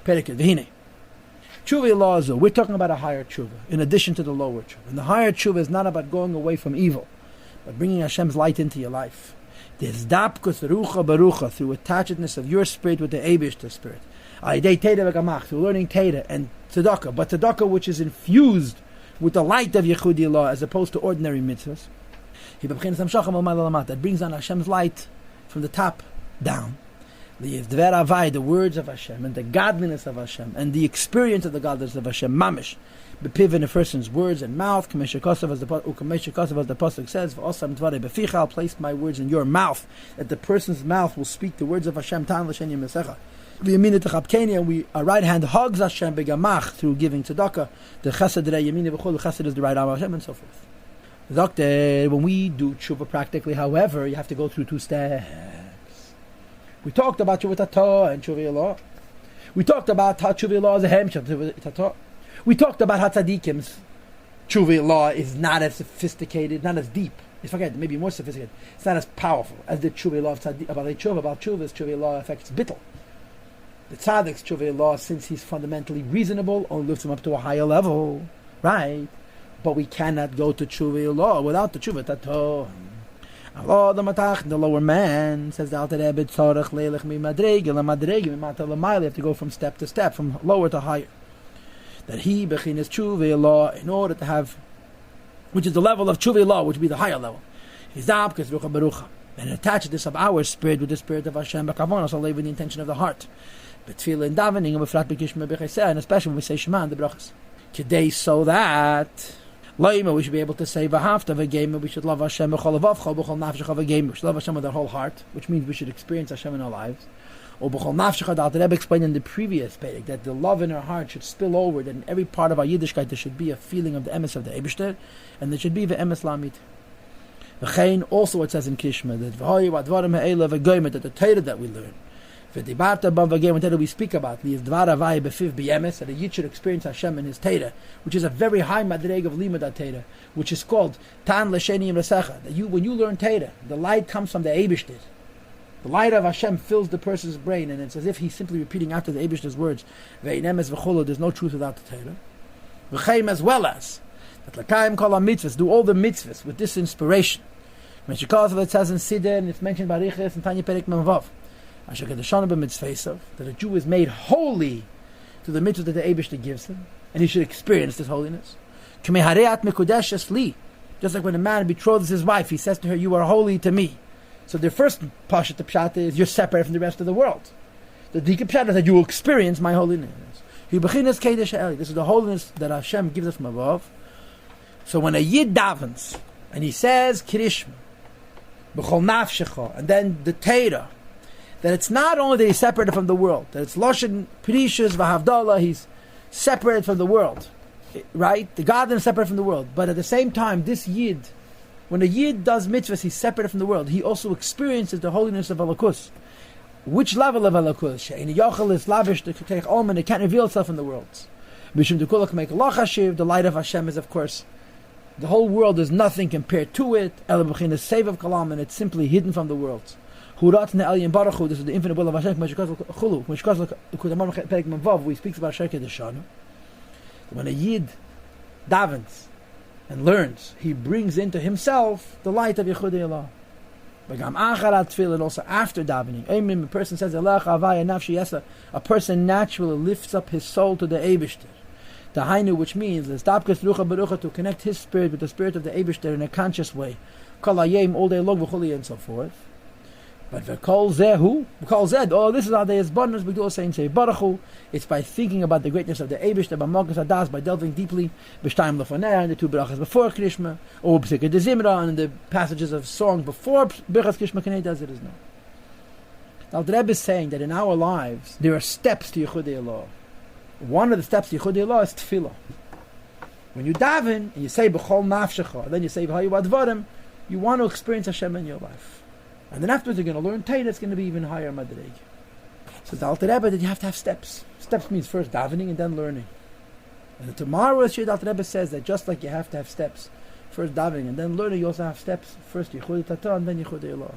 Periket v'hine. Tshuva law, we're talking about a higher tshuva, in addition to the lower tshuva. And the higher tshuva is not about going away from evil, but bringing Hashem's light into your life. There's dapkus rucha barucha, through attachedness of your spirit with the Eibishter spirit. Through learning Teda and tzedakah, but tzedakah which is infused with the light of Yechudi law as opposed to ordinary mitzvahs. That brings on Hashem's light from the top down. The words of Hashem and the godliness of Hashem and the experience of the godliness of Hashem, mamish, bepiv in a person's words and mouth. As the pasuk says, "I'll place my words in your mouth," that the person's mouth will speak the words of Hashem. Our right hand hugs Hashem begamach through giving tzedakah. The chesed chesed is the right arm of Hashem, and so forth. When we do tshuva practically, however, you have to go through 2 steps. We talked about tshuva tato and tshuva law. We talked about how tshuva law is a hemshach tshuva tato. We talked about how tzadikim's tshuva law is not as sophisticated, not as deep. Forget, maybe more sophisticated. It's not as powerful as the tshuva law of tzaddik. About tshuva's tshuva law affects bittul. The tzaddik's tshuva law, since he's fundamentally reasonable, only lifts him up to a higher level, right? But we cannot go to tshuva law without the tshuva tato. Allah the matach, the lower man, says the Alter Rebbe, tzorech leilech mi madrege la madrege mi mata l'mayla. You have to go from step to step, from lower to higher. That he bechinas tshuva law, in order to have, which is the level of tshuva law, which would be the higher level. Hizab kesrucha barucha, and attach this of our spirit with the spirit of Hashem, b'kavonos, with the intention of the heart. B'tefillah and davening, and b'frat b'kishma b'chesed, and especially when we say Shema and the brachas. Kedei, so that we should be able to say v'hafta v'geimer, we should love Hashem b'chol avavcha b'chol nafshecha v'geimer. We should love Hashem with our whole heart, which means we should experience Hashem in our lives. Or b'chol nafshecha, the Alter Rebbe explained in the previous page that the love in our heart should spill over, that in every part of our Yiddishkeit there should be a feeling of the emes of the Eibishter, and there should be the emes lamit. V'chein, also it says in Kishma, that v'hoyi v'advarim ha'ela v'geimer, that the Torah that we learn, v'dibarta b'am v'geimer, that we speak about, the dvar avai b'fiv b'yemes, that a Yid should experience Hashem in his Torah, which is a very high madreg of limud Torah, which is called tan l'sheni imresecha. That when you learn Torah, the light comes from the Eibishter. The light of Hashem fills the person's brain, and it's as if he's simply repeating after the Eibishter's words. Ve'inem v'cholo, there's no truth without the Torah. V'cheim, as well as that l'kayim kol ha-mitzvahs, do all the mitzvahs with this inspiration. When she calls it says in Siddur, and it's mentioned by Riches and Tanya Perek Memvav, that a Jew is made holy to the mitzvah that the Eibishter gives him, and he should experience this holiness. Just like when a man betroths his wife, he says to her, "You are holy to me." So the first pasha to pshat is you're separate from the rest of the world. The dika pshat is that you will experience my holiness. This is the holiness that Hashem gives us from above. So when a Yid davens and he says Kirishma, b'chol nafshecha, and then the Torah, that it's not only that he's separated from the world, that it's Loshen, Perishus, V'havdalah, he's separated from the world, right? The God is separate from the world. But at the same time, this Yid, when a Yid does mitzvahs, he's separated from the world. He also experiences the holiness of Elokus. Which level of Elokus? She'eni yochel is lavish, the Ketech Omen, it can't reveal itself in the world. Mishum dekulak make Allah Hashiv, the light of Hashem is, of course, the whole world is nothing compared to it. El b'chin is save of Kalam, and it's simply hidden from the world. This is the infinite will of Hashem. We speak about Shirkei Deshanu. When a Yid davens and learns, he brings into himself the light of Yechudei Allah. And also after davening, a person says, a person naturally lifts up his soul to the Eibishter. The Hainu, which means to connect his spirit with the spirit of the Eibishter in a conscious way. All day long, and so forth. But v'kol zeh hu, v'kol zed, oh, this is how they is bonus. We do saying say Baruch Hu. It's by thinking about the greatness of the Eibishter, b'malchus hadas, by delving deeply, b'shtayim lefoneh, and the 2 brachas before Krishma, or b'sikah de Zimra, and the passages of song before brachas Krishma Kanei, as it is known. Now the Rebbe is saying that in our lives there are steps to Yechudei Allah. One of the steps to Yechudei Allah is tefillah. When you daven and you say b'chol nafshecha, and then you say v'hayu advarim, you want to experience Hashem in your life. And then afterwards you're going to learn Torah, it's going to be even higher madreg. So the Alter Rebbe that you have to have steps. Steps means first davening and then learning. And tomorrow's Shir, the Alter Rebbe says that just like you have to have steps, first davening and then learning, you also have steps. First Yechudei Tata and then Yechudei Allah.